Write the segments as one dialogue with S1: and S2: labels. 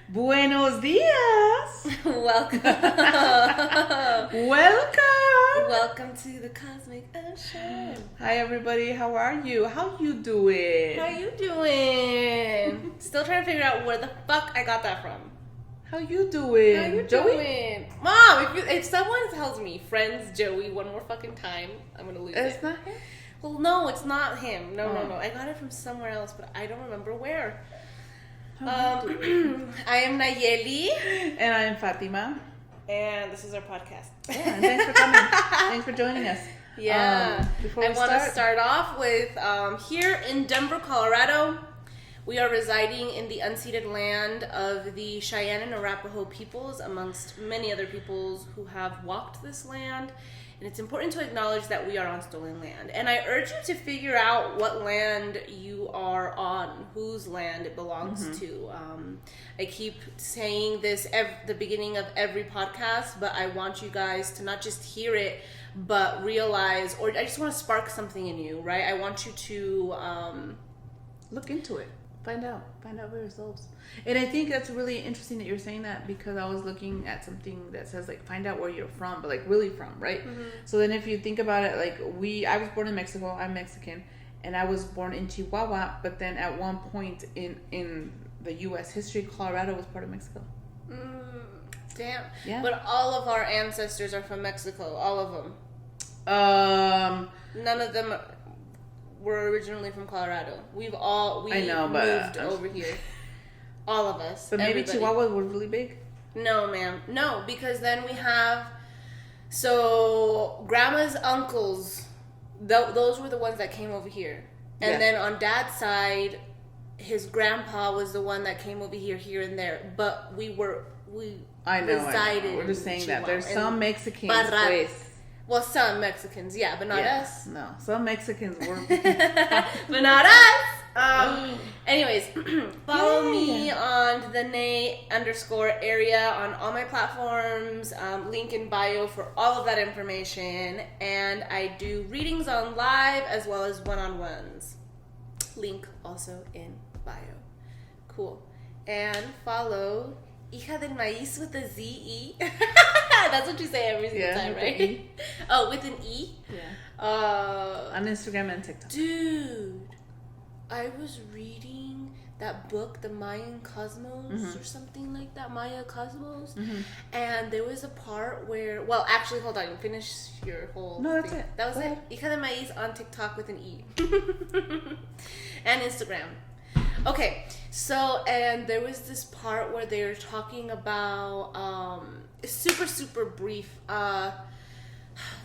S1: Buenos dias.
S2: Welcome.
S1: Welcome
S2: to the Cosmic Ashe.
S1: Hi everybody, how are you? How you doing?
S2: How you doing? Still trying to figure out where the fuck I got that from.
S1: How you doing?
S2: How you
S1: Joey?
S2: doing? Mom, if someone tells me Friends Joey one more fucking time, I'm gonna lose it.
S1: It's not him?
S2: Well, no, it's not him. No. I got it from somewhere else, but I don't remember where. I am Nayeli.
S1: And I am Fatima.
S2: And this is our podcast.
S1: Yeah, and thanks for coming. Thanks for joining us.
S2: Yeah.
S1: Before
S2: I
S1: we
S2: want to
S1: start
S2: start off with here in Denver, Colorado. We are residing in the unceded land of the Cheyenne and Arapaho peoples, amongst many other peoples who have walked this land. And it's important to acknowledge that we are on stolen land. And I urge you to figure out what land you are on, whose land it belongs to. I keep saying this at the beginning of every podcast, but I want you guys to not just hear it, but realize, or I just want to spark something in you, right? I want you to
S1: look into it. Find out for yourselves. And I think that's really interesting that you're saying that, because I was looking at something that says like find out where you're from, but like really from, right? Mm-hmm. So then if you think about it, like I was born in Mexico, I'm Mexican, and I was born in Chihuahua, but then at one point in the US history, Colorado was part of Mexico.
S2: Damn.
S1: Yeah.
S2: But all of our ancestors are from Mexico, all of them. None of them were originally from Colorado. We moved over here. All of us.
S1: But maybe everybody. Chihuahua was really big?
S2: No, ma'am. No, because then we have... So, grandma's uncles, those were the ones that came over here. And then on dad's side, his grandpa was the one that came over here and there. But we resided.
S1: We're just saying
S2: Chihuahua.
S1: That. There's some Mexicans, pues.
S2: Well, some Mexicans, yeah, but not us.
S1: No, some Mexicans were.
S2: But not us. Anyways, follow me on the Nay_area on all my platforms. Link in bio for all of that information. And I do readings on live as well as one-on-ones. Link also in bio. Cool. And follow Hija del Maíz with a Z-E. That's what you say every single time, right? E. Oh, with an E?
S1: Yeah. On Instagram and TikTok.
S2: Dude, I was reading that book, The Mayan Cosmos, or something like that, Maya Cosmos. And there was a part where, well, actually, hold on, finish your whole
S1: No, that's
S2: thing.
S1: it.
S2: That was it. Hija del Maíz on TikTok with an E. And Instagram. Okay, so, and there was this part where they were talking about, super brief,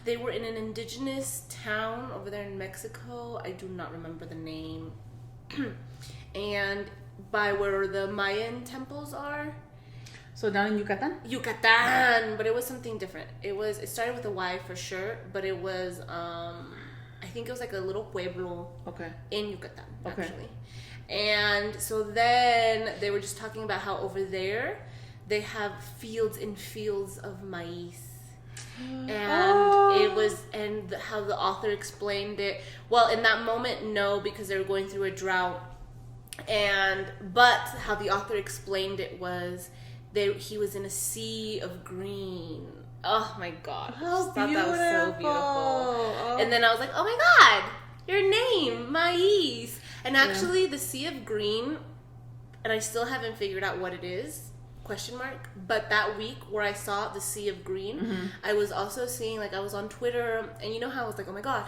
S2: they were in an indigenous town over there in Mexico. I do not remember the name. And by where the Mayan temples are.
S1: So down in Yucatan?
S2: Yucatan, but it was something different. It started with a Y for sure, but it was, I think it was like a little pueblo in Yucatan, actually. And so then they were just talking about how over there they have fields and fields of maize. And it was, and how the author explained it. Well, in that moment, no, because they were going through a drought. But how the author explained it was he was in a sea of green. Oh my God. I just thought that was so beautiful. Oh. And then I was like, oh my God, your name, Maiz. And actually, the Sea of Green, and I still haven't figured out what it is, ? But that week where I saw the Sea of Green, I was also seeing, like, I was on Twitter, and you know how I was like, oh my God,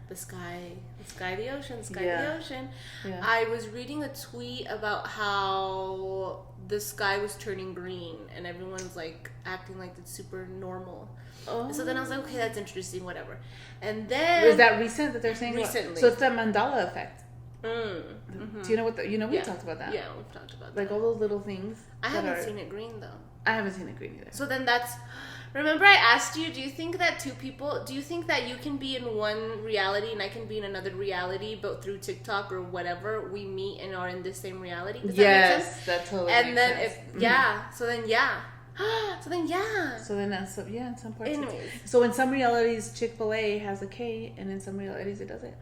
S2: the sky, the ocean, the ocean. Yeah. I was reading a tweet about how the sky was turning green, and everyone's, like, acting like it's super normal. Oh. So then I was like, okay, that's interesting, whatever. And then...
S1: Is that recent that they're saying?
S2: Recently.
S1: So it's the Mandela effect. Do you know what we talked about that?
S2: Yeah, we've talked about
S1: that. Like all those little things.
S2: I haven't seen it green though.
S1: I haven't seen it green either.
S2: So then remember I asked you, do you think that you can be in one reality and I can be in another reality, but through TikTok or whatever, we meet and are in the same reality? Does that make sense?
S1: That totally
S2: and
S1: makes
S2: then
S1: sense.
S2: So then
S1: that's, in some parts.
S2: Anyways.
S1: So in some realities, Chick-fil-A has a K, and in some realities it doesn't.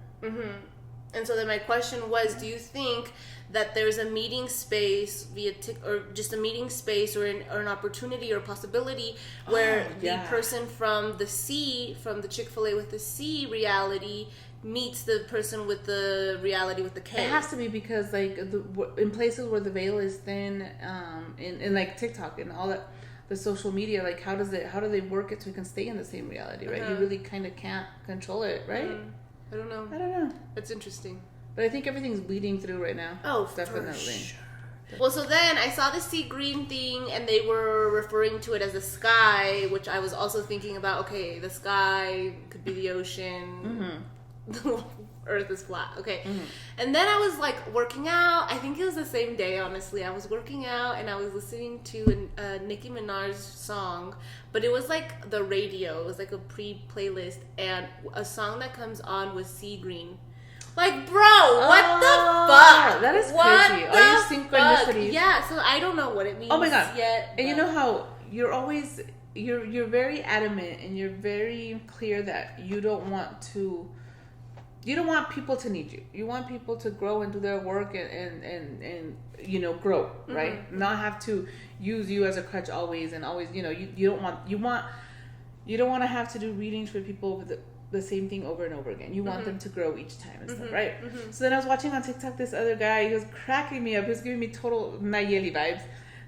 S2: And so then my question was, do you think that there's a meeting space or just a meeting space or an opportunity or possibility where the person from the Chick-fil-A with the C reality meets the person with the reality with the K.
S1: It has to be because like in places where the veil is thin, in like TikTok and all that, the social media, like how do they work it so we can stay in the same reality, right? You really kind of can't control it, right?
S2: I don't know. That's interesting.
S1: But I think everything's bleeding through right now.
S2: Oh, definitely. For sure. Well, so then I saw the sea green thing, and they were referring to it as the sky, which I was also thinking about. Okay, the sky could be the ocean. The earth is flat. Okay. And then I was like working out. I think it was the same day, honestly. I was working out and I was listening to a Nicki Minaj song, but it was like the radio. It was like a pre-playlist, and a song that comes on was Sea Green. Like, bro, what the fuck?
S1: That is crazy. All your synchronicities.
S2: Yeah, so I don't know what it means.
S1: Oh my god.
S2: Yet,
S1: and you know how you're always you're very adamant and you're very clear that you don't want people to need you. You want people to grow and do their work and you know, grow, right? Not have to use you as a crutch always and always, you know, you don't want to have to do readings for people with the same thing over and over again. You want them to grow each time and stuff, right? So then I was watching on TikTok this other guy. He was cracking me up. He was giving me total Nayeli vibes.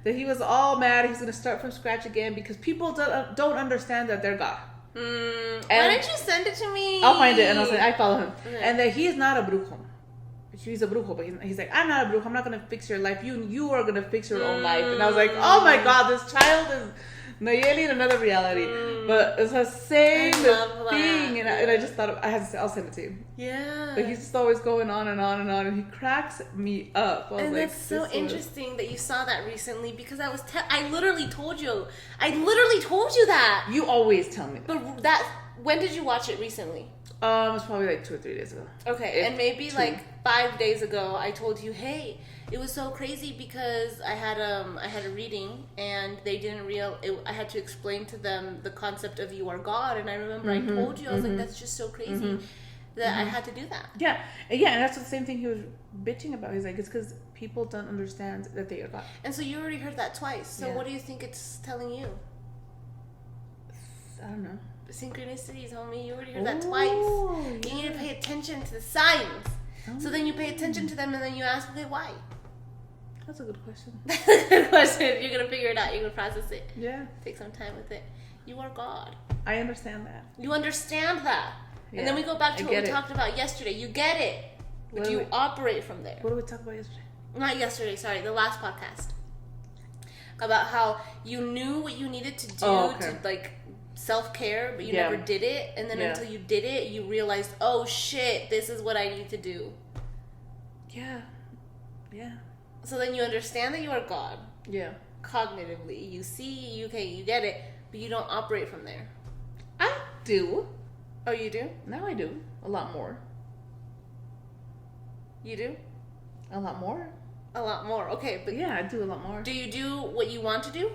S1: That he was all mad. He's going to start from scratch again because people don't understand that they're God.
S2: Why didn't you send it to me?
S1: I'll find it and I'll say I follow him. Okay. And that he is not a brujo. He's a brujo, but he's like, I'm not a brujo. I'm not going to fix your life. You are going to fix your own life. And I was like, oh my god, this child is Nayeli in another reality, but it's the same thing. And I just thought I'll send it to you.
S2: Yeah.
S1: But he's just always going on and on and on, and he cracks me up.
S2: And like, that's so interesting that you saw that recently because I literally told you that.
S1: You always tell me that.
S2: But when did you watch it recently?
S1: It was probably like 2 or 3 days ago. Okay,
S2: and maybe 2. Like 5 days ago, I told you, hey. It was so crazy because I had a reading and they didn't I had to explain to them the concept of you are God, and I remember I told you I was like, that's just so crazy that I had to do that.
S1: Yeah, and that's the same thing he was bitching about. He's like, it's because people don't understand that they are God.
S2: And so you already heard that twice. So what do you think it's telling you?
S1: I don't know.
S2: Synchronicities, homie. You already heard that twice. You need to pay attention to the signs. So then you pay attention to them and then you ask, okay, why?
S1: That's a good question.
S2: That's a good question. You're going to figure it out. You're going to process it.
S1: Yeah.
S2: Take some time with it. You are God.
S1: I understand that.
S2: You understand that. Yeah. And then we go back to what we talked about yesterday. You get it. But you operate from there.
S1: What did we talk about yesterday?
S2: Not yesterday, sorry. The last podcast. About how you knew what you needed to do to, like, self-care, but you never did it. And then until you did it, you realized, oh, shit, this is what I need to do.
S1: Yeah. Yeah.
S2: So then you understand that you are God.
S1: Yeah.
S2: Cognitively. You see, you get it, but you don't operate from there.
S1: I do.
S2: Oh, you do?
S1: Now I do. A lot more.
S2: You do?
S1: A lot more.
S2: A lot more. Okay, but...
S1: Yeah, I do a lot more.
S2: Do you do what you want to do?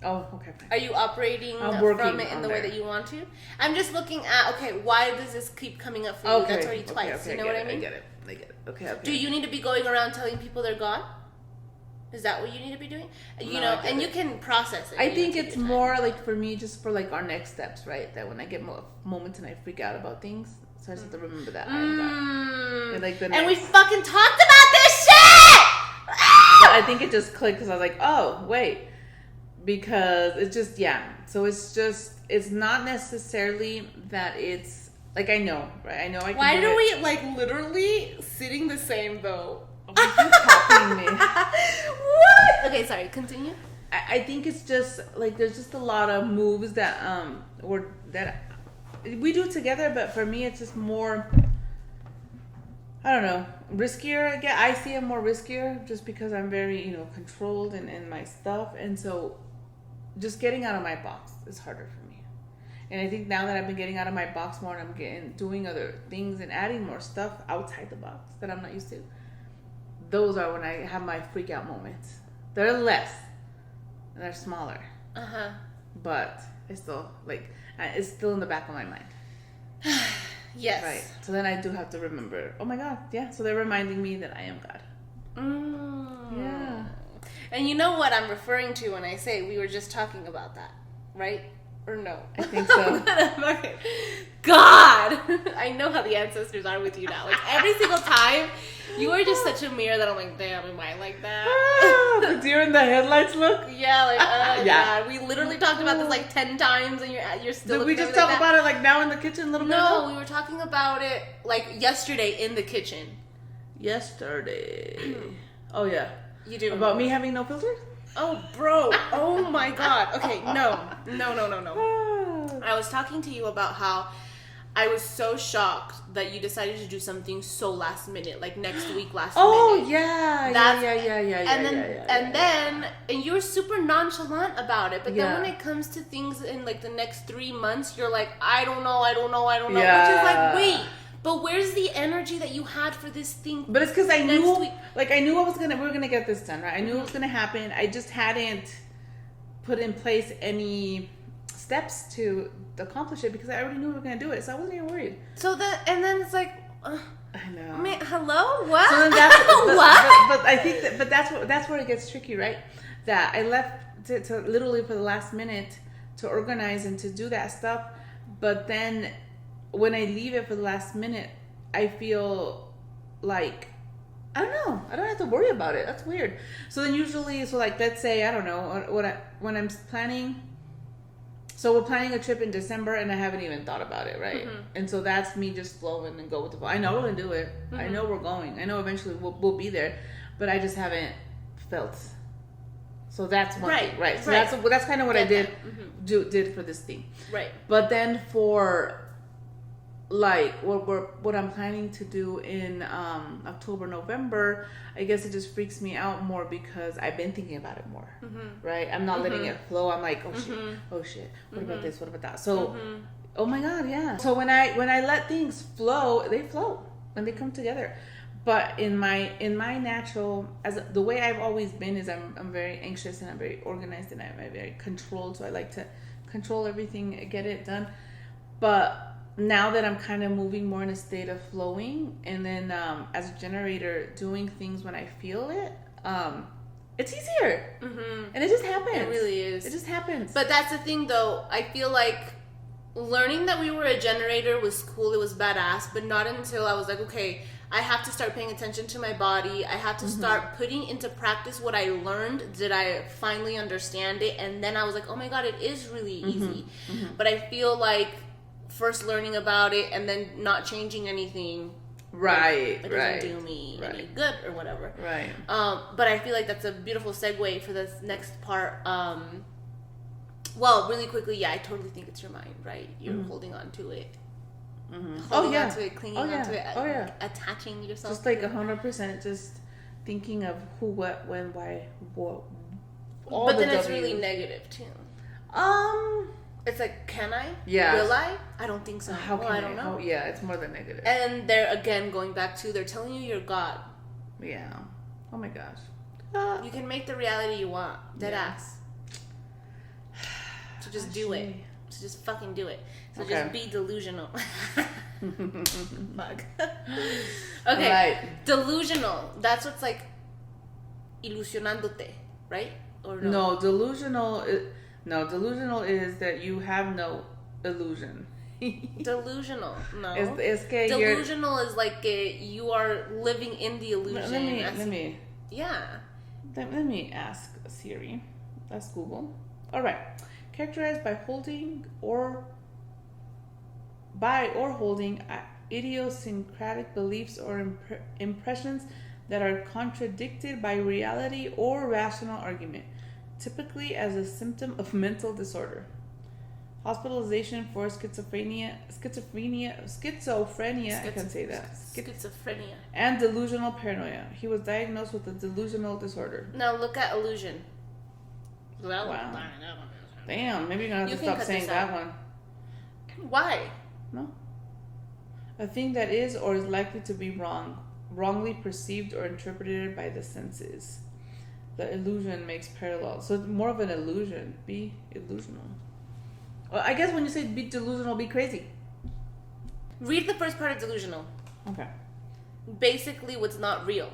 S1: Oh, okay. Fine.
S2: Are you operating from it in the way that you want to? I'm just looking at, why does this keep coming up for you? That's already twice. You know what I mean?
S1: I get it. Okay.
S2: Do you need to be going around telling people they're God? Is that what you need to be doing? You know, and you can process it.
S1: I think it's more like for me, just for like our next steps, right? That when I get moments and I freak out about things, so I just have to remember that I am God. And, like,
S2: and we fucking talked about this shit!
S1: But I think it just clicked because I was like, oh, wait. Because it's just, So it's not necessarily that it's, like, I know, right? I know I can
S2: Why are we, like, literally sitting the same, though?
S1: Why are you copying me?
S2: What? Okay, sorry, continue.
S1: I think it's just, like, there's just a lot of moves that we do together, but for me, it's just more, I don't know, riskier. Again, I see it more riskier just because I'm very, controlled in my stuff. And so just getting out of my box is harder for me. And I think now that I've been getting out of my box more and I'm doing other things and adding more stuff outside the box that I'm not used to, those are when I have my freak out moments. They're less and they're smaller. But it's still, it's still in the back of my mind.
S2: Yes.
S1: Right. So then I do have to remember, oh my God, so they're reminding me that I am God. Yeah.
S2: And you know what I'm referring to when I say we were just talking about that, right? Or no?
S1: I think so.
S2: God! I know how the ancestors are with you now. Like, every single time, you are just such a mirror that I'm like, damn, am I like that?
S1: The deer in the headlights look?
S2: Yeah, like, oh,
S1: yeah.
S2: God. We literally talked about this like 10 times, and you're still.
S1: Did we just talk about it like now in the kitchen a little bit?
S2: No, we were talking about it like yesterday in the kitchen.
S1: Yesterday. Oh, yeah.
S2: You do.
S1: About me having no filter?
S2: Oh, bro. Oh, my God. Okay, no. I was talking to you about how I was so shocked that you decided to do something so last minute, like next week, last minute.
S1: Oh, yeah.
S2: And you were super nonchalant about it. But then
S1: Yeah.
S2: when it comes to things in like the next 3 months, you're like, I don't know.
S1: Yeah.
S2: Which is like, wait. But where's the energy that you had for this thing?
S1: But it's because I knew,
S2: week?
S1: like, I knew we were gonna get this done, right? I knew it was gonna happen. I just hadn't put in place any steps to accomplish it because I already knew we were gonna do it, so I wasn't even worried.
S2: And then it's like,
S1: I know.
S2: I mean, hello, what?
S1: So then that's
S2: what?
S1: But I think that's where it gets tricky, right? That I left to literally for the last minute to organize and to do that stuff, but then when I leave it for the last minute, I feel like, I don't know, I don't have to worry about it. That's weird. So then usually, like, let's say, I don't know, when I'm planning, so we're planning a trip in December and I haven't even thought about it, right? Mm-hmm. And so that's me just flowing and go with the flow. I know we're going to do it. Mm-hmm. I know we're going. I know eventually we'll be there, but I just haven't felt. So that's one thing, right? So that's kind of what I did did for this thing.
S2: Right.
S1: But then for like what I'm planning to do in October, November, I guess it just freaks me out more because I've been thinking about it more, right? I'm not letting it flow. I'm like, oh shit, what about this? What about that? So, oh my God, yeah. So when I let things flow, they flow and they come together. But in my natural, as the way I've always been is I'm very anxious and I'm very organized and I'm very controlled. So I like to control everything, get it done. But now that I'm kind of moving more in a state of flowing, and then as a generator, doing things when I feel it, it's easier. And it just happens.
S2: It really is.
S1: It just happens.
S2: But that's the thing, though. I feel like learning that we were a generator was cool. It was badass. But not until I was like, okay, I have to start paying attention to my body. I have to start putting into practice what I learned. Did I finally understand it? And then I was like, oh my God, it is really easy. But I feel like first learning about it and then not changing anything, it doesn't do me any good or whatever, but I feel like that's a beautiful segue for this next part. Well, really quickly, I totally think it's your mind, right? You're holding on to it, holding on to it, clinging onto it, attaching yourself,
S1: just like 100%, just thinking of who, what, when, why, what.
S2: But then it's really negative too. It's like, can I?
S1: Yeah.
S2: Will I? I don't think so.
S1: How can
S2: I don't know.
S1: Oh, yeah, it's more than negative.
S2: And they're, again, going back to, they're telling you you're God.
S1: Yeah. Oh my gosh.
S2: You can make the reality you want. Dead ass. So just do it. So just fucking do it. So just be delusional. Fuck. Okay. Right. Delusional. That's what's like ilusionándote, right? Or no?
S1: No, delusional is that you have no illusion.
S2: Delusional. No.
S1: Es que
S2: delusional is like you are living in the illusion.
S1: Let me.
S2: Yeah.
S1: Let me ask Siri. That's Google. All right. Characterized by holding idiosyncratic beliefs or impressions that are contradicted by reality or rational argument, typically as a symptom of mental disorder. Hospitalization for schizophrenia, I can say that.
S2: Schizophrenia.
S1: And delusional paranoia. He was diagnosed with a delusional disorder.
S2: Now look at illusion.
S1: Wow. Damn, maybe you're going to have to stop saying that one.
S2: Why?
S1: No. A thing that is or is likely to be wrongly perceived or interpreted by the senses. The illusion makes parallel. So it's more of an illusion. Be illusional. Well, I guess when you say be delusional, be crazy.
S2: Read the first part of delusional.
S1: Okay.
S2: Basically, what's not real.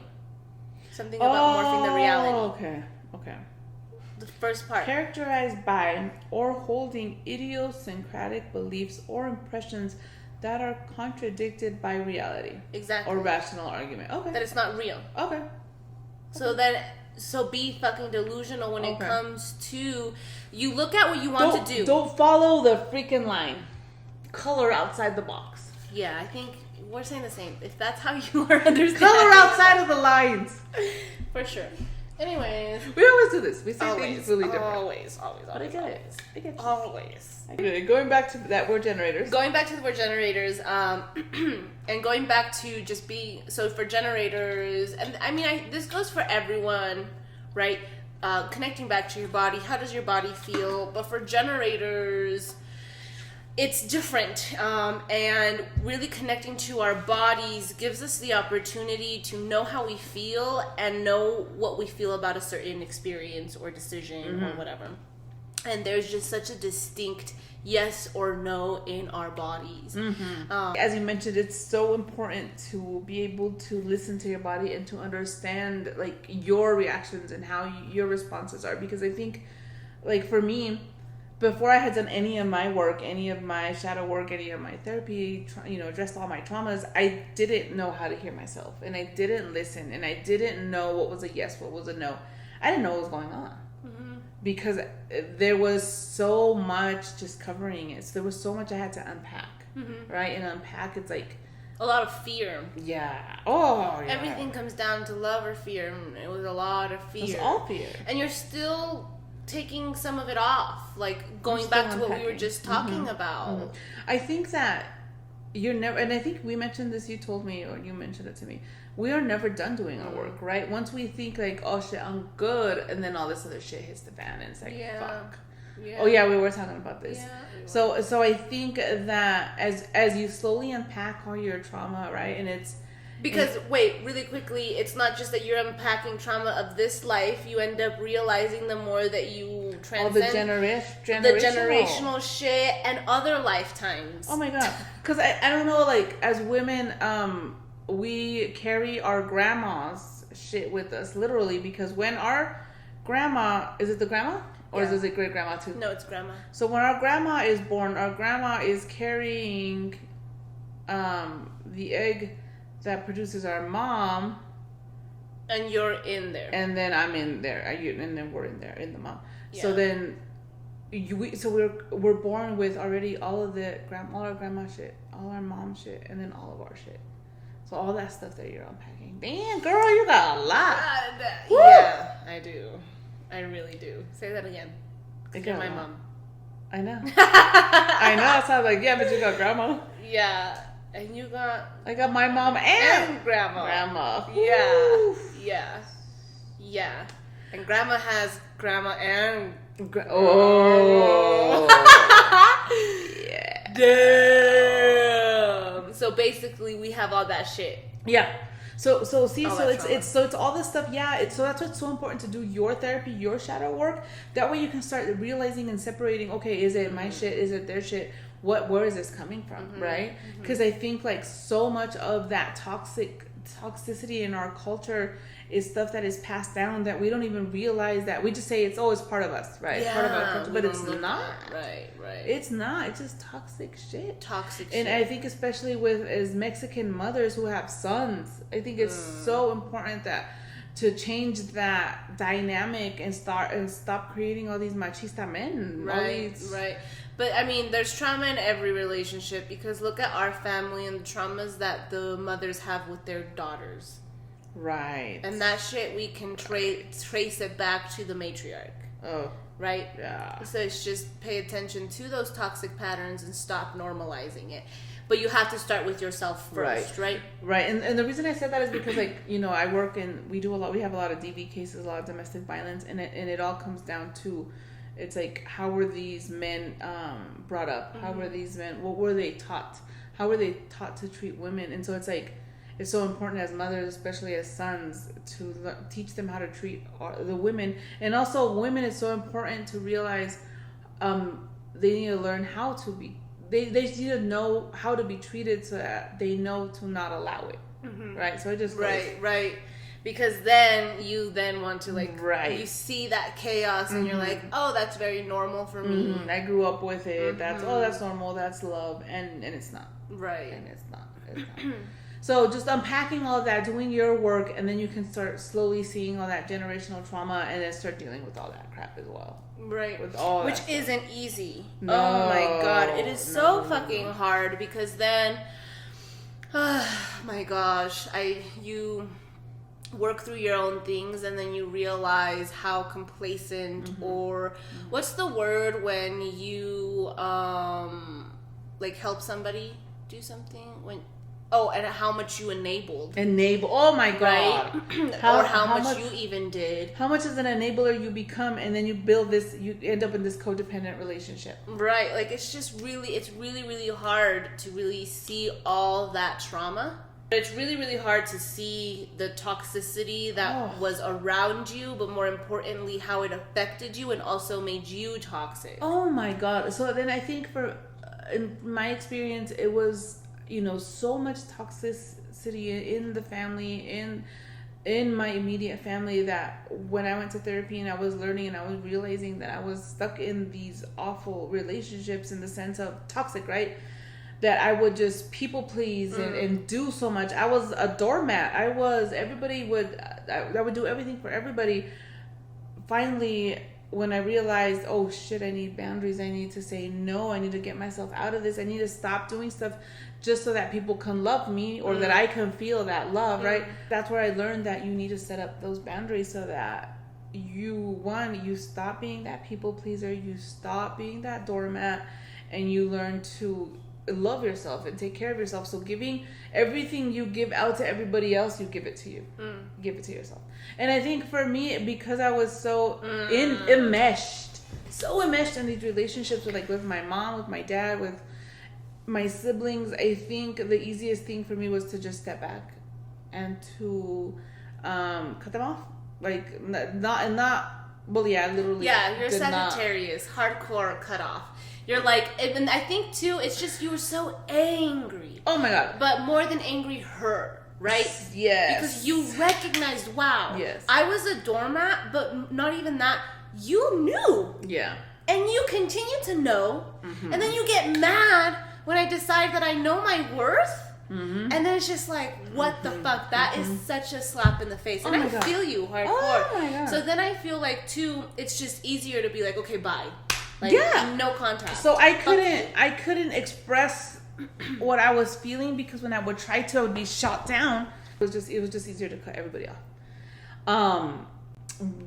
S2: Something about morphing the reality.
S1: Okay.
S2: The first part.
S1: Characterized by or holding idiosyncratic beliefs or impressions that are contradicted by reality.
S2: Exactly.
S1: Or rational argument. Okay.
S2: That it's not real.
S1: Okay.
S2: So be fucking delusional when it comes to, you look at what you want to do.
S1: Don't follow the freaking line. Color outside the box.
S2: Yeah, I think we're saying the same. If that's how you are understanding.
S1: Color outside of the lines.
S2: For sure. Anyways.
S1: We always do this. We say things really different.
S2: Always.
S1: But I get it.
S2: Always.
S1: Going back to that word generators.
S2: Going back to the word generators, and going back to just being, so for generators, and I mean, this goes for everyone, right? Connecting back to your body, how does your body feel? But for generators, it's different, and really connecting to our bodies gives us the opportunity to know how we feel and know what we feel about a certain experience or decision or whatever. And there's just such a distinct yes or no in our bodies.
S1: As you mentioned, it's so important to be able to listen to your body and to understand like your reactions and how your responses are. Because I think, like for me, before I had done any of my work, any of my shadow work, any of my therapy, addressed all my traumas, I didn't know how to hear myself, and I didn't listen, and I didn't know what was a yes, what was a no. I didn't know what was going on. Because there was so much just covering it. So there was so much I had to unpack, right? And unpack, it's like
S2: a lot of fear.
S1: Yeah. Oh, yeah.
S2: Everything comes down to love or fear. It was a lot of fear.
S1: It was all fear.
S2: And you're still taking some of it off. Like going back to what we were just talking about.
S1: I think that you're never, and I think we mentioned this, you told me, or you mentioned it to me, we are never done doing our work, right? Once we think like, oh shit, I'm good, and then all this other shit hits the fan, and it's like, fuck. Yeah. Oh yeah, we were talking about this. Yeah, so I think that as you slowly unpack all your trauma, right, and it's
S2: because wait, really quickly, it's not just that you're unpacking trauma of this life. You end up realizing the more that you transcend
S1: all the generational
S2: shit and other lifetimes.
S1: Oh my god, because I don't know, like as women, we carry our grandma's shit with us, literally, because when our grandma, is it the grandma? Or is it great grandma too?
S2: No, it's grandma.
S1: So when our grandma is born, our grandma is carrying the egg that produces our mom.
S2: And you're in there.
S1: And then I'm in there. And then we're in there, in the mom. Yeah. So then, we're born with already all of all our grandma shit, all our mom shit, and then all of our shit. So all that stuff that you're unpacking. Damn, girl, you got a lot.
S2: Yeah, I do. I really do. Say that again. You're my mom.
S1: I know. I know. So I was like, yeah, but you got grandma.
S2: Yeah. And you got...
S1: I got my mom and
S2: grandma.
S1: Yeah.
S2: Yeah. Yeah. And grandma has grandma and...
S1: Oh. Yeah.
S2: Damn. So basically, we have all that shit.
S1: Yeah. So it's all this stuff. Yeah. So that's why it's so important to do your therapy, your shadow work. That way you can start realizing and separating. Okay, is it my shit? Is it their shit? Where is this coming from? Right? Because I think like so much of that toxicity in our culture is stuff that is passed down that we don't even realize that we just say it's always part of us, right?
S2: Yeah,
S1: part of our culture, but it's not.
S2: Right.
S1: It's not. It's just toxic shit.
S2: Toxic
S1: and
S2: shit.
S1: I think especially with as Mexican mothers who have sons, I think it's so important that to change that dynamic and stop creating all these machista men.
S2: Right. But I mean, there's trauma in every relationship because look at our family and the traumas that the mothers have with their daughters.
S1: Right.
S2: And that shit, we can trace it back to the matriarch.
S1: Oh.
S2: Right?
S1: Yeah.
S2: So it's just pay attention to those toxic patterns and stop normalizing it. But you have to start with yourself first, right?
S1: Right. And the reason I said that is because, like, I work and we have a lot of DV cases, a lot of domestic violence, and it all comes down to, it's like, how were these men brought up? How were these men, what were they taught? How were they taught to treat women? And so it's like, it's so important as mothers, especially as sons, to teach them how to treat the women. And also women, it's so important to realize they need to learn how to be, they need to know how to be treated so that they know to not allow it. Right? So it just goes.
S2: Right. Because then you want to like,
S1: right.
S2: you see that chaos and you're like, oh, that's very normal for me.
S1: I grew up with it. That's normal. That's love. And it's not.
S2: Right.
S1: And it's not. So just unpacking all of that, doing your work, and then you can start slowly seeing all that generational trauma and then start dealing with all that crap as well.
S2: Right.
S1: With all
S2: Which
S1: that
S2: isn't easy.
S1: No,
S2: oh my God. It is so fucking hard because then, my gosh, you work through your own things and then you realize how complacent or what's the word when you like help somebody do something and how much you enabled. Oh my God. Right? How much you even did.
S1: How much as an enabler you become, and then you build this, you end up in this codependent relationship.
S2: Right. Like it's really, really hard to really see all that trauma. It's really, really hard to see the toxicity that was around you, but more importantly, how it affected you and also made you toxic.
S1: Oh my God. So then I think in my experience, it was, so much toxicity in the family, in my immediate family, that when I went to therapy and I was learning and I was realizing that I was stuck in these awful relationships in the sense of toxic, right? That I would just people please and do so much. I was a doormat. I would do everything for everybody. Finally, when I realized, oh shit, I need boundaries. I need to say no. I need to get myself out of this. I need to stop doing stuff just so that people can love me or that I can feel that love, right? That's where I learned that you need to set up those boundaries so that you stop being that people pleaser, you stop being that doormat, and you learn to love yourself and take care of yourself. So giving everything you give out to everybody else, you give it to you. Give it to yourself. And I think for me, because I was so enmeshed in these relationships with my mom, with my dad, with my siblings, I think the easiest thing for me was to just step back and to cut them off. Like literally.
S2: Yeah, you're Sagittarius, hardcore cut off. You're like, and I think too, it's just you were so angry.
S1: Oh my God.
S2: But more than angry, hurt, right?
S1: Yes.
S2: Because you recognized, wow,
S1: yes,
S2: I was a doormat, but not even that. You knew.
S1: Yeah.
S2: And you continue to know. And then you get mad when I decide that I know my worth. And then it's just like, what the fuck? That is such a slap in the face. And I feel you hardcore.
S1: Oh my God.
S2: So then I feel like, too, it's just easier to be like, okay, bye. Like, no contact.
S1: So I couldn't express what I was feeling because when I would try to, I would be shot down. It was just easier to cut everybody off.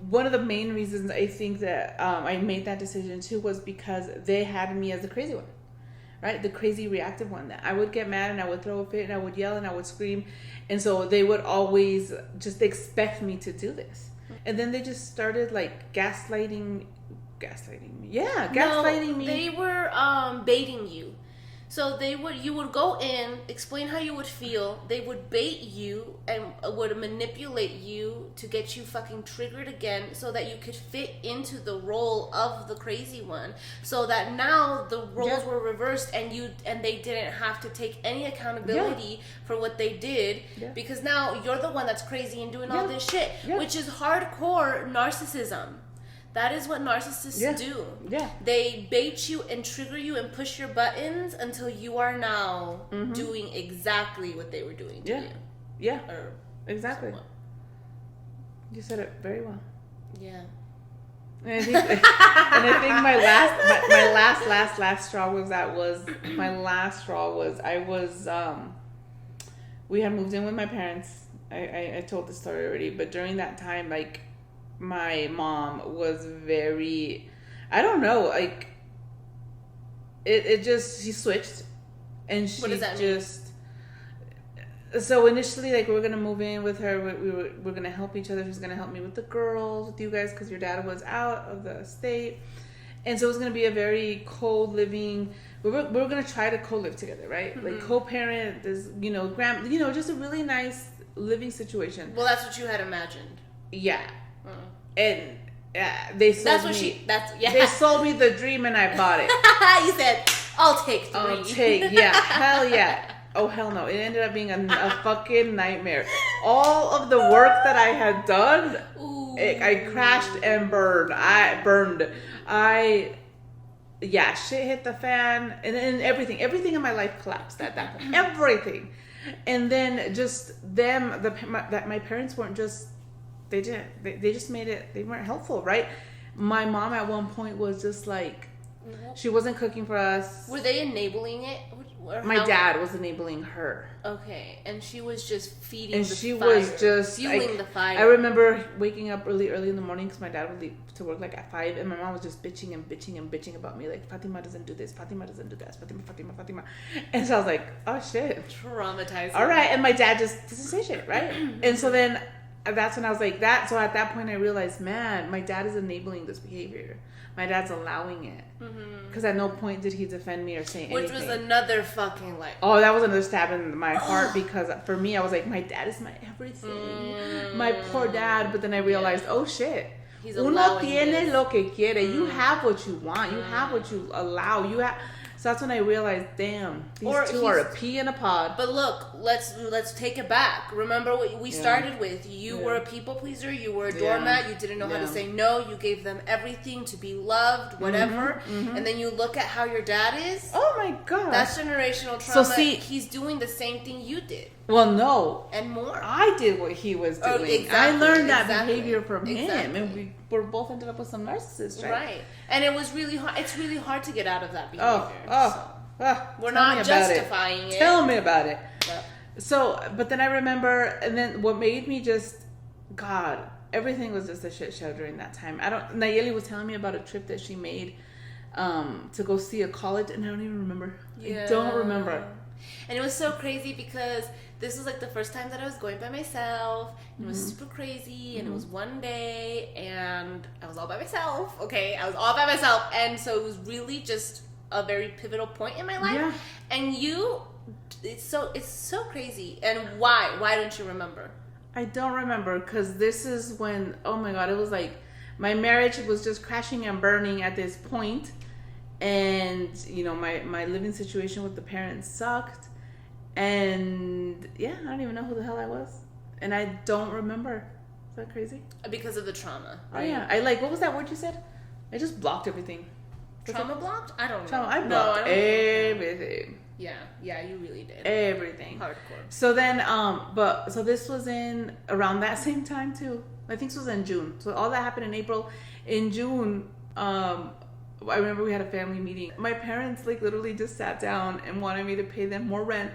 S1: One of the main reasons I think that I made that decision too was because they had me as the crazy one, right? The crazy reactive one, that I would get mad and I would throw a fit and I would yell and I would scream, and so they would always just expect me to do this, and then they just started like gaslighting me. Yeah, gaslighting me.
S2: They were baiting you. So you would go in, explain how you would feel. They would bait you and would manipulate you to get you fucking triggered again, so that you could fit into the role of the crazy one. So that now the roles were reversed, and they didn't have to take any accountability for what they did, because now you're the one that's crazy and doing all this shit, which is hardcore narcissism. That is what narcissists do. Yeah. They bait you and trigger you and push your buttons until you are now doing exactly what they were doing to you.
S1: Yeah. Or exactly. Someone. You said it very well.
S2: Yeah.
S1: And I think, my last straw was we had moved in with my parents. I told the story already, but during that time, like, my mom was very, I don't know, like, she switched, and she
S2: what does that mean?
S1: So initially, like, we were gonna move in with her. We're gonna help each other. She's gonna help me with the girls, with you guys, because your dad was out of the state, and so it was gonna be a very co-living. We were gonna try to co-live together, right? Like co-parent. This, just a really nice living situation.
S2: Well, that's what you had imagined.
S1: Yeah. And they sold They sold me the dream, and I bought it.
S2: You said, "I'll take 3."
S1: Hell yeah. Oh, hell no. It ended up being a fucking nightmare. All of the work that I had done, I crashed and burned. Yeah, shit hit the fan. And then everything in my life collapsed at that point. Everything. And then just them, my parents weren't just, they just made it, they weren't helpful, right? My mom at one point was just like, she wasn't cooking for us.
S2: Were they enabling it?
S1: My dad was enabling her.
S2: Okay, and she was just feeding
S1: and
S2: the
S1: she
S2: fire.
S1: Was just
S2: fueling the fire.
S1: I remember waking up really early in the morning because my dad would leave to work like at 5, and my mom was just bitching about me, like, Fatima doesn't do this, Fatima doesn't do that, Fatima. And so I was like, oh shit,
S2: traumatizing.
S1: All right, and my dad just doesn't say shit, right? And so then that's when I was like that. So at that point I realized, man, my dad is enabling this behavior. My dad's allowing it. Because at no point did he defend me or say anything.
S2: Which was another fucking like...
S1: Oh, that was another stab in my heart because for me, I was like, my dad is my everything. My poor dad. But then I realized, oh shit.
S2: He's
S1: Uno tiene lo que quiere. You have what you want. You have what you allow. You have... So that's when I realized, damn, these two are a pea in a pod.
S2: But look, let's take it back. Remember what we started with. You were a people pleaser. You were a doormat. You didn't know how to say no. You gave them everything to be loved, whatever. And then you look at how your dad is.
S1: Oh my God.
S2: That's generational trauma.
S1: So see,
S2: he's doing the same thing you did.
S1: Well, no.
S2: And more.
S1: I did what he was doing.
S2: Oh, exactly,
S1: I learned that behavior from him. And we both ended up with some narcissists, right?
S2: Right. And it was really hard. It's really hard to get out of that behavior. We're not justifying it.
S1: Tell me about it. So, but then I remember, and then what made me just, God, everything was just a shit show during that time. Nayeli was telling me about a trip that she made to go see a college, and I don't even remember. I don't remember.
S2: And it was so crazy because this was like the first time that I was going by myself. It was super crazy, and it was one day, and I was all by myself. Okay, I was all by myself, and so it was really just a very pivotal point in my life.
S1: Yeah.
S2: And it's so crazy. And why don't you remember?
S1: I don't remember because this is when, oh my God, it was like my marriage was just crashing and burning at this point. And, you know, my living situation with the parents sucked. And, yeah, I don't even know who the hell I was. And I don't remember. Is that crazy?
S2: Because of the trauma, right?
S1: Oh, yeah. What was that word you said? I just blocked everything.
S2: Trauma blocked? I don't know.
S1: I blocked everything.
S2: Yeah, you really did.
S1: Everything.
S2: Hardcore.
S1: So then, so this was in around that same time, too. I think this was in June. So all that happened in April. In June, I remember we had a family meeting. My parents literally just sat down and wanted me to pay them more rent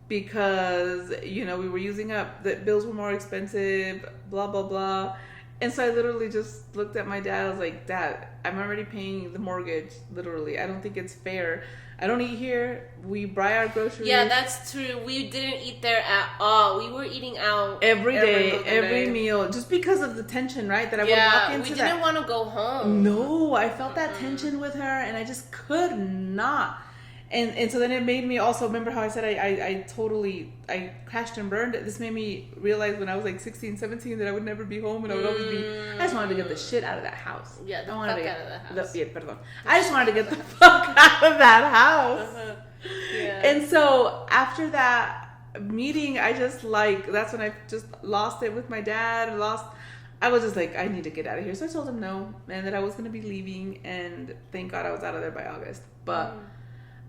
S1: because, we were using up, the bills were more expensive, blah, blah, blah. And so I literally just looked at my dad. I was like, Dad, I'm already paying the mortgage, literally. I don't think it's fair. I don't eat here. We buy our groceries.
S2: Yeah, that's true. We didn't eat there at all. We were eating out
S1: every day, every meal, just because of the tension, right? That I would walk into.
S2: We didn't want to go home.
S1: No, I felt that tension with her, and I just could not. And so then it made me also remember how I said I crashed and burned. This made me realize when I was like 16, 17 that I would never be home and I would always be. I just wanted to get the shit out of that house.
S2: Yeah, the fuck out of that house.
S1: I just wanted to get the fuck out of that house.
S2: Yeah.
S1: And so after that meeting, I just that's when I just lost it with my dad. I was just like, I need to get out of here. So I told him no, and that I was going to be leaving. And thank God I was out of there by August. But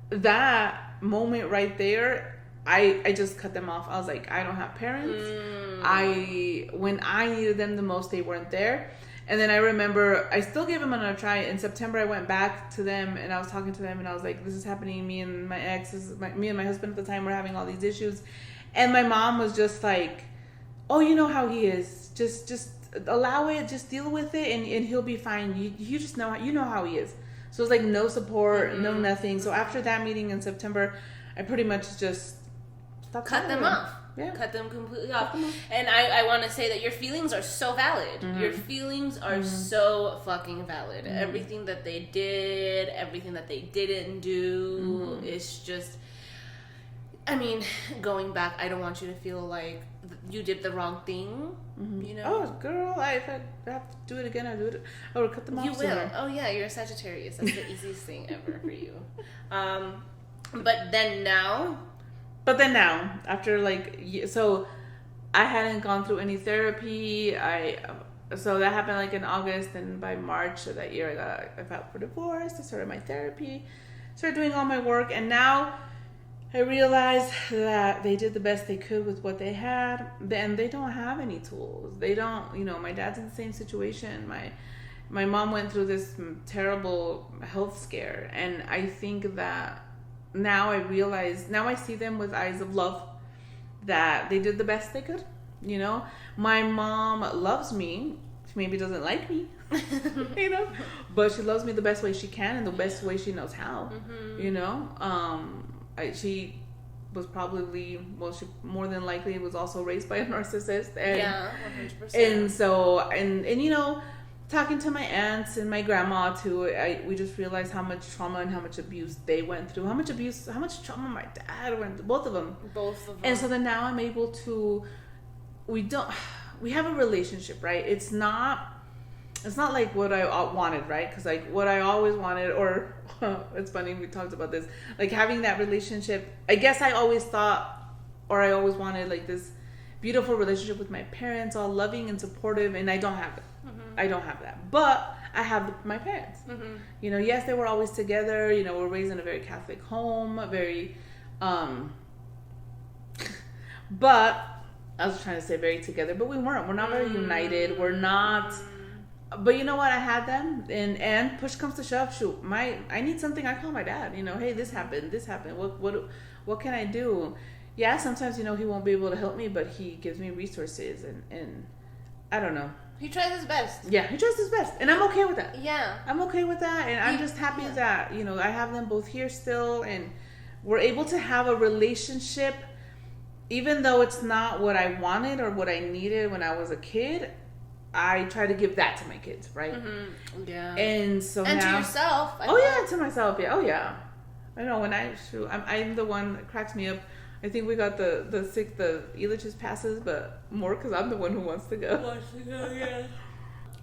S1: that moment right there, I just cut them off. I was like, I don't have parents. When I needed them the most, they weren't there. And then I remember I still gave them another try. In September, I went back to them and I was talking to them and I was like, this is happening. Me and my ex, me and my husband at the time were having all these issues. And my mom was just like, oh, you know how he is. Just allow it. Just deal with it and he'll be fine. You just know how he is. So it was like no support, no nothing. So after that meeting in September, I pretty much just
S2: cut them off.
S1: Yeah.
S2: Cut them completely off. And I want to say that your feelings are so valid. Your feelings are so fucking valid. Everything that they did, everything that they didn't do, it's just... I mean, going back, I don't want you to feel like you did the wrong thing, you know?
S1: Oh, girl, if I have to do it again, I'll do it. I would cut them off
S2: You
S1: sooner.
S2: will. Oh, yeah, you're a Sagittarius. That's the easiest thing ever for you. But then now,
S1: But then now, after like, so I hadn't gone through any therapy. So that happened like in August, and by March of that year, I filed for divorce. I started my therapy, started doing all my work, and now I realized that they did the best they could with what they had, and they don't have any tools. They don't, my dad's in the same situation. My mom went through this terrible health scare, and I think that now I see them with eyes of love, that they did the best they could. My mom loves me. She maybe doesn't like me, but she loves me the best way she can and the best way she knows how. She was probably, she more than likely was also raised by a narcissist. And,
S2: 100%.
S1: And so, and talking to my aunts and my grandma too, we just realized how much trauma and how much abuse they went through, how much trauma my dad went through, both of them. And so then now I'm able to, we have a relationship, right? It's not like what I wanted, right? Because like what I always wanted, or it's funny, we talked about this, like having that relationship. I guess I always thought, or I always wanted like this beautiful relationship with my parents, all loving and supportive, and I don't have it. I don't have that, but I have my parents. Yes, they were always together. We're raised in a very Catholic home, but I was trying to say very together, but we weren't. We're not very united. We're not. But you know what? I had them, and push comes to shove. Shoot, I need something. I call my dad. Hey, this happened. What can I do? Yeah, sometimes he won't be able to help me, but he gives me resources, and I don't know.
S2: He tries his best.
S1: Yeah, he tries his best, and I'm okay with that.
S2: Yeah,
S1: I'm okay with that, and I'm just happy that I have them both here still, and we're able to have a relationship, even though it's not what I wanted or what I needed when I was a kid. I try to give that to my kids, right?
S2: Yeah.
S1: And so
S2: and
S1: now,
S2: to yourself.
S1: To myself. Yeah. Oh yeah. I know when I'm the one that cracks me up. I think we got the Elitch's passes, but more because I'm the one who wants to go.
S2: Yeah.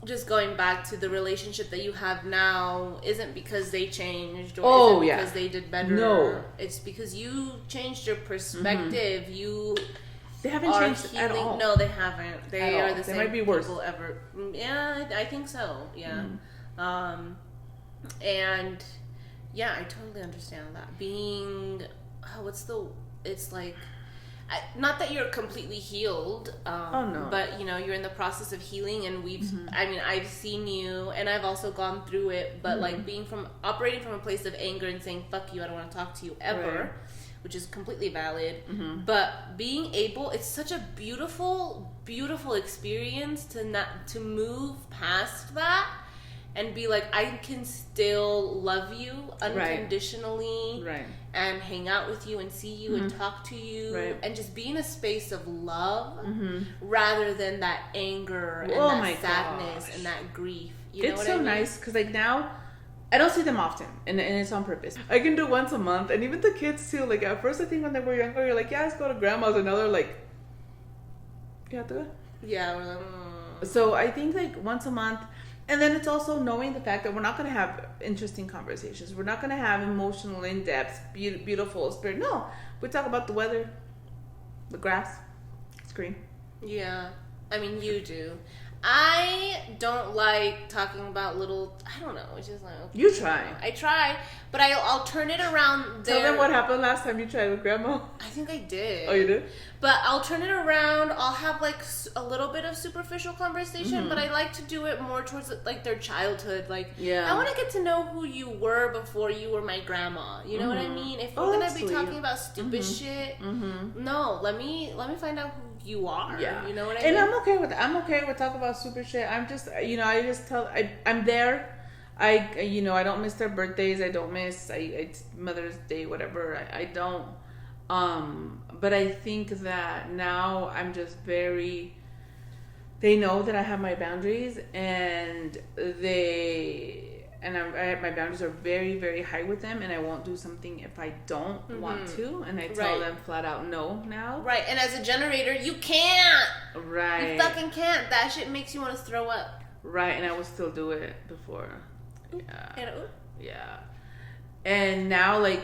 S2: Just going back to the relationship that you have now isn't because they changed or because they did better.
S1: No.
S2: It's because you changed your perspective.
S1: They haven't changed at all.
S2: No, they haven't. They are the same
S1: might be worse.
S2: people ever. Yeah, I think so. Yeah. And yeah, I totally understand that. It's like, not that you're completely healed.
S1: No.
S2: But you're in the process of healing, and I've seen you, and I've also gone through it. But like operating from a place of anger and saying "fuck you," I don't want to talk to you ever. Right. Which is completely valid, but being able, it's such a beautiful, beautiful experience to move past that and be like, I can still love you unconditionally,
S1: right.
S2: And hang out with you and see you and talk to you, and just be in a space of love rather than that anger and that sadness and that grief.
S1: It's so nice because like now, I don't see them often, and it's on purpose. I can do once a month, and even the kids too. Like at first, I think when they were younger, you're like, yeah, let's go to grandma's, and now they're like, you have to go?
S2: Yeah, we're like,
S1: So I think like once a month, and then it's also knowing the fact that we're not going to have interesting conversations. We're not going to have emotional, in-depth, beautiful spirit. No, we talk about the weather, the grass, screen.
S2: Yeah, I mean, you do. I don't like talking about I don't know, it's just like... Okay,
S1: you try.
S2: I try, but I'll turn it around there.
S1: Tell them what happened last time you tried with grandma.
S2: I think I did.
S1: Oh, you did?
S2: But I'll turn it around. I'll have like a little bit of superficial conversation, but I like to do it more towards like their childhood. Like, I want to get to know who you were before you were my grandma. You know what I mean? If we're going to be talking about stupid shit, no, let me find out who you are. Yeah. You know what I mean?
S1: And I'm okay with that. I'm okay with talking about stupid shit. I'm just, I just tell, I'm there. I don't miss their birthdays. I don't miss, it's Mother's Day, whatever. I don't. But I think that now I'm just they know that I have my boundaries, and my boundaries are very, very high with them, and I won't do something if I don't want to, and I tell them flat out no now.
S2: Right, and as a generator, you can't.
S1: Right.
S2: You fucking can't. That shit makes you want to throw up.
S1: Right, and I will still do it before. Yeah.
S2: And
S1: yeah. And now, like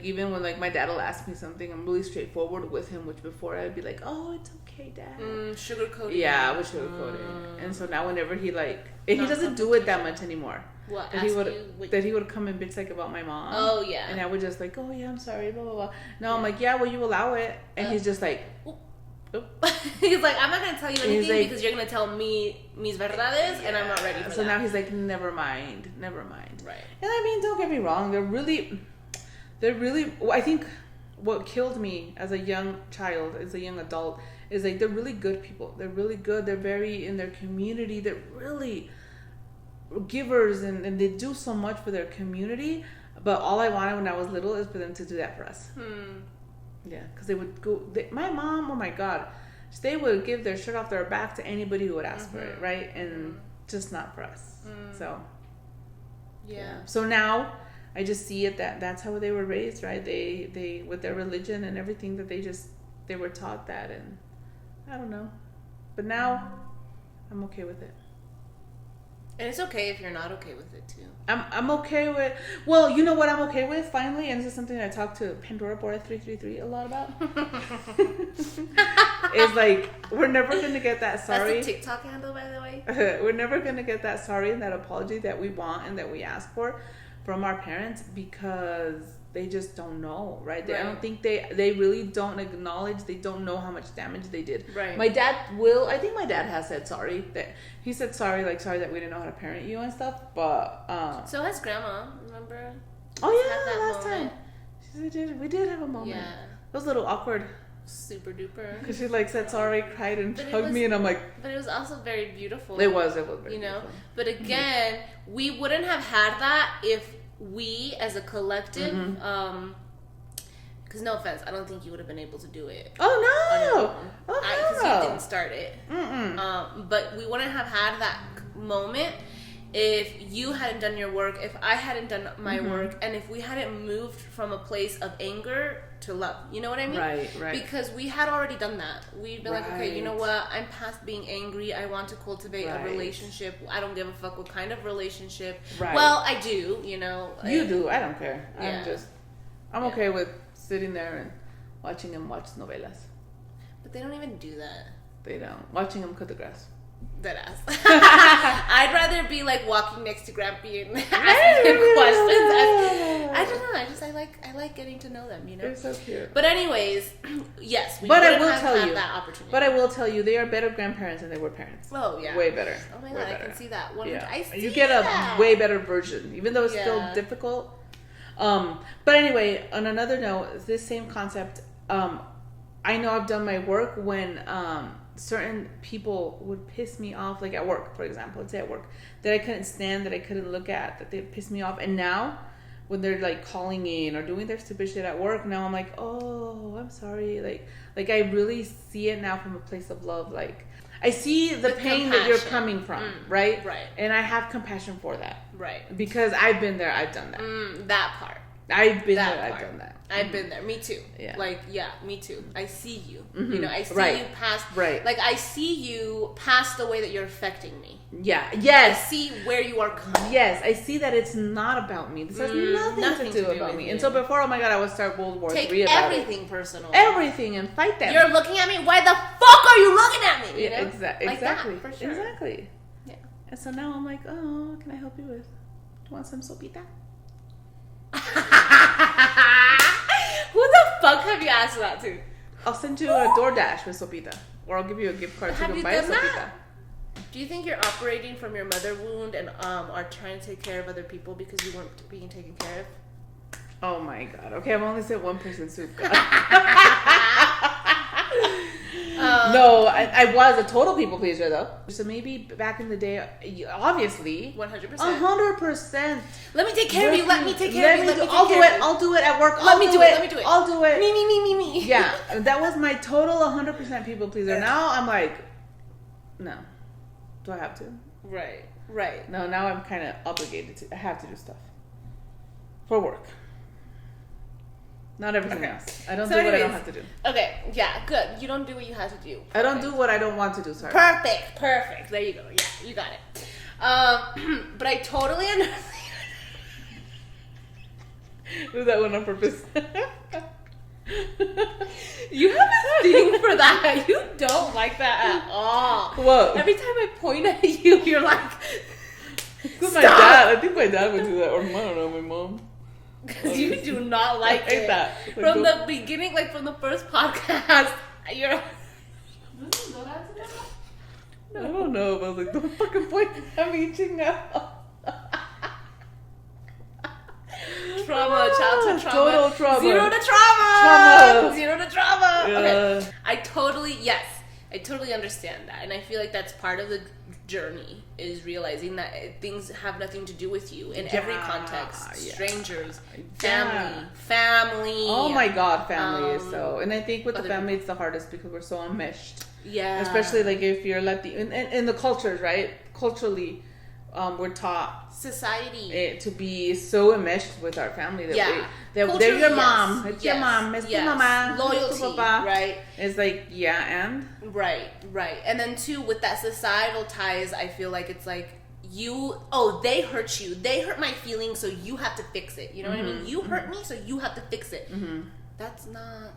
S1: even when like my dad will ask me something, I'm really straightforward with him. Which before I'd be like, "Oh, it's okay, Dad."
S2: Sugarcoating.
S1: Yeah, I would sugarcoat it. And so now, whenever he like, and he doesn't do it that much anymore.
S2: What?
S1: That he would come and bitch like about my mom.
S2: Oh yeah.
S1: And I would just like, "Oh yeah, I'm sorry." Blah blah blah. No, I'm like, "Yeah, well, you allow it," and he's just like. Oop.
S2: He's like, I'm not gonna tell you anything like, because you're gonna tell me mis verdades, and I'm not ready for that.
S1: So now he's like, never mind.
S2: Right.
S1: And I mean, don't get me wrong, they're really. I think what killed me as a young child, as a young adult, is like they're really good people. They're really good. They're very in their community. They're really givers, and they do so much for their community. But all I wanted when I was little is for them to do that for us. Yeah, because they would go. My mom, oh my God, they would give their shirt off their back to anybody who would ask for it, right? And just not for us. So,
S2: yeah.
S1: So now I just see it that's how they were raised, right? They with their religion and everything that they were taught that, and I don't know, but now I'm okay with it.
S2: And it's okay if you're not okay with it too.
S1: I'm okay with. Well, you know what I'm okay with finally, and this is something I talked to Pandora Boy 333 a lot about. Is like we're never gonna get that sorry.
S2: That's the TikTok handle, by the way.
S1: We're never gonna get that sorry and that apology that we want and that we ask for from our parents because they just don't know, right? I don't think they really don't acknowledge. They don't know how much damage they did.
S2: Right.
S1: My dad will. I think my dad has said sorry. That he said sorry, like sorry that we didn't know how to parent you and stuff. But
S2: so has Grandma. Remember?
S1: Oh yeah, last time. We did have a moment.
S2: Yeah.
S1: It was a little awkward.
S2: Super duper.
S1: Because she like said sorry, cried, and hugged me, and I'm like.
S2: But it was also very beautiful.
S1: It was very
S2: beautiful. But again, we wouldn't have had that if we as a collective, because no offense, I don't think you would have been able to do it.
S1: Oh no!
S2: Because you didn't start it. But we wouldn't have had that moment if you hadn't done your work, if I hadn't done my work, and if we hadn't moved from a place of anger to love. You know what I mean?
S1: Right.
S2: Because we had already done that. We'd been like, okay, you know what? I'm past being angry. I want to cultivate a relationship. I don't give a fuck what kind of relationship. Right. Well, I do, you know.
S1: You do. I don't care. I'm okay with sitting there and watching them watch novelas.
S2: But they don't even do that.
S1: They don't. Watching them cut the grass.
S2: That ass. I'd rather be like walking next to Grampy and asking him questions. I don't know. I like getting to know them. You know.
S1: They're so cute.
S2: But anyways, yes.
S1: But I will tell you
S2: that opportunity.
S1: But I will tell you, they are better grandparents than they were parents.
S2: Oh yeah.
S1: Way better.
S2: Oh my God, I can see that.
S1: You get a way better version, even though it's still difficult. But anyway, on another note, this same concept. I know I've done my work when certain people would piss me off, like at work, for example. Let's say at work, that I couldn't stand, that I couldn't look at, that they piss me off. And now, when they're like calling in or doing their stupid shit at work, now I'm like, oh, I'm sorry. Like I really see it now from a place of love. Like I see the pain that you're coming from, right?
S2: Right.
S1: And I have compassion for that,
S2: right?
S1: Because I've been there, I've done that.
S2: That part.
S1: I've been there, I've done that.
S2: I've been there. Me too.
S1: Yeah.
S2: Like, yeah, me too. I see you. You know, I see you past.
S1: Right.
S2: Like, I see you past the way that you're affecting me.
S1: Yeah. Yes.
S2: I see where you are coming.
S1: Yes. I see that it's not about me. This has nothing to do about me. And so before, oh my God, I would start World War III about
S2: everything personal.
S1: Everything and fight them.
S2: You're looking at me. Why the fuck are you looking at me? You know?
S1: Exactly.
S2: Like that, for sure.
S1: Exactly. Yeah. And so now I'm like, oh, what can I help you with? Do you want some sopita?
S2: Who the fuck have you asked that to?
S1: I'll send you a DoorDash with sopita, or I'll give you a gift card to go buy a sopita.
S2: Do you think you're operating from your mother wound and are trying to take care of other people because you weren't being taken care of?
S1: Oh my God. Okay, I've only said one person soup. No, I was a total people pleaser though. So maybe back in the day, obviously,
S2: 100%.
S1: 100%.
S2: Let me take care of you. Let me take care of you.
S1: I'll do it at work.
S2: Let me do it.
S1: I'll do it.
S2: Me.
S1: Yeah, that was my total 100% people pleaser. Now I'm like, no. Do I have to?
S2: Right.
S1: No, now I'm kind of obligated to. I have to do stuff for work. Not everything else. I don't do what I don't have to do.
S2: Okay, yeah, good. You don't do what you have to do. Perfect.
S1: I don't do what I don't want to do, sorry.
S2: Perfect. There you go. Yeah, you got it. But I totally understand.
S1: Do that one on purpose.
S2: You have a thing for that. You don't like that at all.
S1: What?
S2: Every time I point at you, you're like,
S1: Because my dad, I think my dad would do that, or I don't know, my mom.
S2: Because you do not like it.
S1: That.
S2: From the beginning, like from the first podcast, you're.
S1: I don't know, but I was like, don't fucking point at me, chinga.
S2: Trauma, childhood trauma.
S1: Total trauma.
S2: Zero to trauma. Zero to trauma.
S1: Yeah.
S2: Okay. I totally understand that. And I feel like that's part of the journey, is realizing that things have nothing to do with you in every context. Strangers, family.
S1: Oh my God, family is so. And I think with the family, it's the hardest because we're so enmeshed.
S2: Yeah.
S1: Especially like if you're in the cultures, right? Culturally, we're taught
S2: society
S1: to be so enmeshed with our family that
S2: they're
S1: your mom, it's your mom, it's your mama,
S2: loyalty,
S1: it's your papa.
S2: right?
S1: It's like and
S2: right, and then too with that societal ties, I feel like it's like they hurt you, they hurt my feelings, so you have to fix it. You know what I mean? You hurt me, so you have to fix it. That's not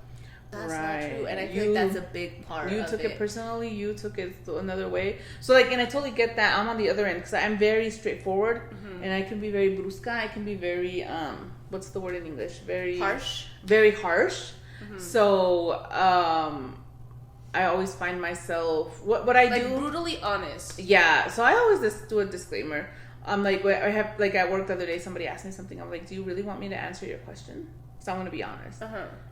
S2: true, and I feel like that's a big part.
S1: You took it personally. You took it another way. So like, and I totally get that. I'm on the other end because I'm very straightforward, and I can be very brusca. I can be very what's the word in English? Very
S2: harsh.
S1: Very harsh. So I always find myself what I do
S2: brutally honest.
S1: Yeah. So I always just do a disclaimer. Like I have like at work the other day, somebody asked me something. I'm like, do you really want me to answer your question? So I'm gonna be honest.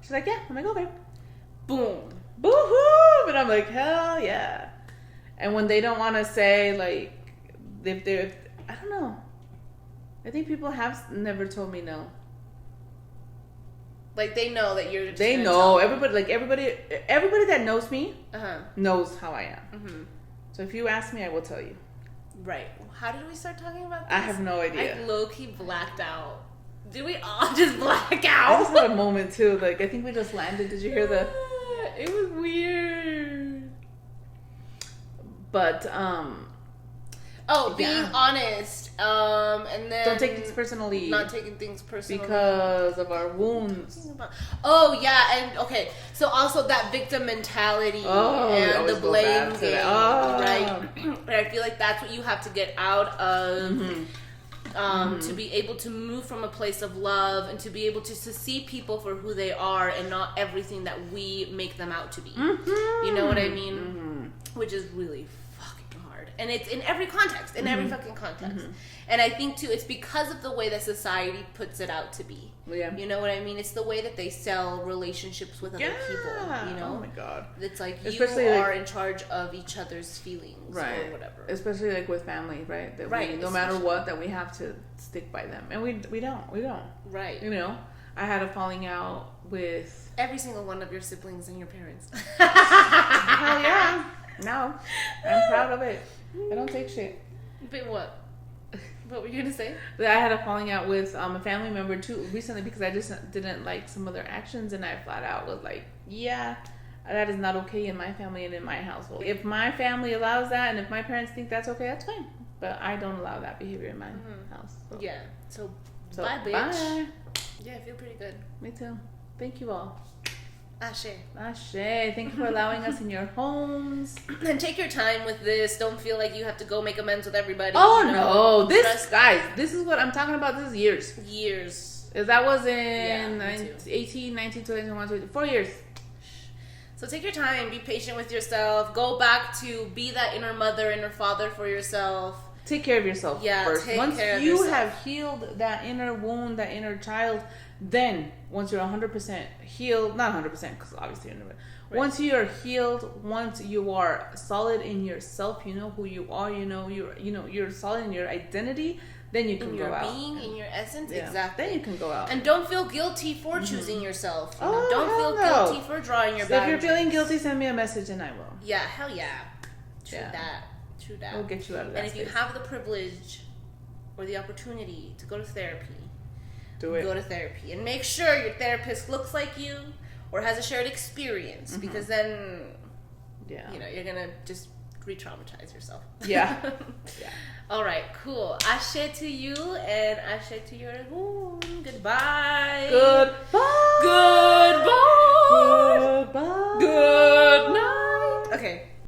S1: She's like, yeah. I'm like, okay. Boom. Boo-hoo! But I'm like, hell yeah. And when they don't want to say, like, if they're, I don't know. I think people have never told me no.
S2: Like, they know that you're just
S1: They know. Everybody that knows me knows how I am. So if you ask me, I will tell you.
S2: Right. How did we start talking about this?
S1: I have no idea.
S2: I low-key blacked out. Did we all just black out?
S1: I just had a moment, too. Like, I think we just landed. Did you hear the...
S2: It was weird.
S1: But,
S2: being honest. And then...
S1: Don't take things personally.
S2: Not taking things personally.
S1: Because of our wounds.
S2: Oh, yeah. And, okay. So, also that victim mentality. And the blame game. Right? And I feel like that's what you have to get out of... to be able to move from a place of love and to be able to see people for who they are and not everything that we make them out to be. You know what I mean? Which is really fucking hard. And it's in every context, every fucking context. And I think too, it's because of the way that society puts it out to be.
S1: Yeah.
S2: You know what I mean? It's the way that they sell relationships with other people. You know?
S1: Oh my God.
S2: It's like
S1: especially
S2: you are in charge of each other's feelings or whatever.
S1: Especially like with family, right? That we, no matter what, that we have to stick by them. And we don't.
S2: Right.
S1: You know? I had a falling out with...
S2: every single one of your siblings and your parents.
S1: Hell yeah. No. I'm proud of it. I don't take shit.
S2: But what? What were you going to say?
S1: I had a falling out with a family member too recently because I just didn't like some of their actions, and I flat out was like, yeah, that is not okay in my family and in my household. If my family allows that and if my parents think that's okay, that's fine. But I don't allow that behavior in my house. So.
S2: Yeah. So bye, bitch.
S1: Bye.
S2: Yeah, I feel pretty good.
S1: Me too. Thank you all.
S2: Ashe.
S1: Thank you for allowing us in your homes.
S2: And take your time with this. Don't feel like you have to go make amends with everybody.
S1: Oh, no. This is what I'm talking about. This is years.
S2: Years.
S1: That was in 18, 19, 20, 21, 22, 4 years.
S2: So take your time. Be patient with yourself. Go back to be that inner mother, inner father for yourself.
S1: Take care of yourself first.
S2: Once
S1: you have healed that inner wound, that inner child, then once you're 100% healed, not 100% because obviously you're never, once you are healed, once you are solid in yourself, you know who you are, you're solid in your identity, then you can go out.
S2: In your being, in your essence, exactly.
S1: Then you can go out.
S2: And don't feel guilty for choosing yourself. Don't feel guilty for drawing your boundaries.
S1: If you're feeling guilty, send me a message and I will.
S2: Yeah, hell yeah. True that.
S1: We'll get you out of that.
S2: And if you have the privilege or the opportunity to go to therapy,
S1: do it.
S2: Go to therapy. And make sure your therapist looks like you or has a shared experience, because then, you're going to just re-traumatize yourself.
S1: Yeah. Yeah.
S2: All right, cool. Ashe to you and Ashe to your home. Goodbye.
S1: Goodbye.
S2: Goodbye.
S1: Goodbye.
S2: Good night.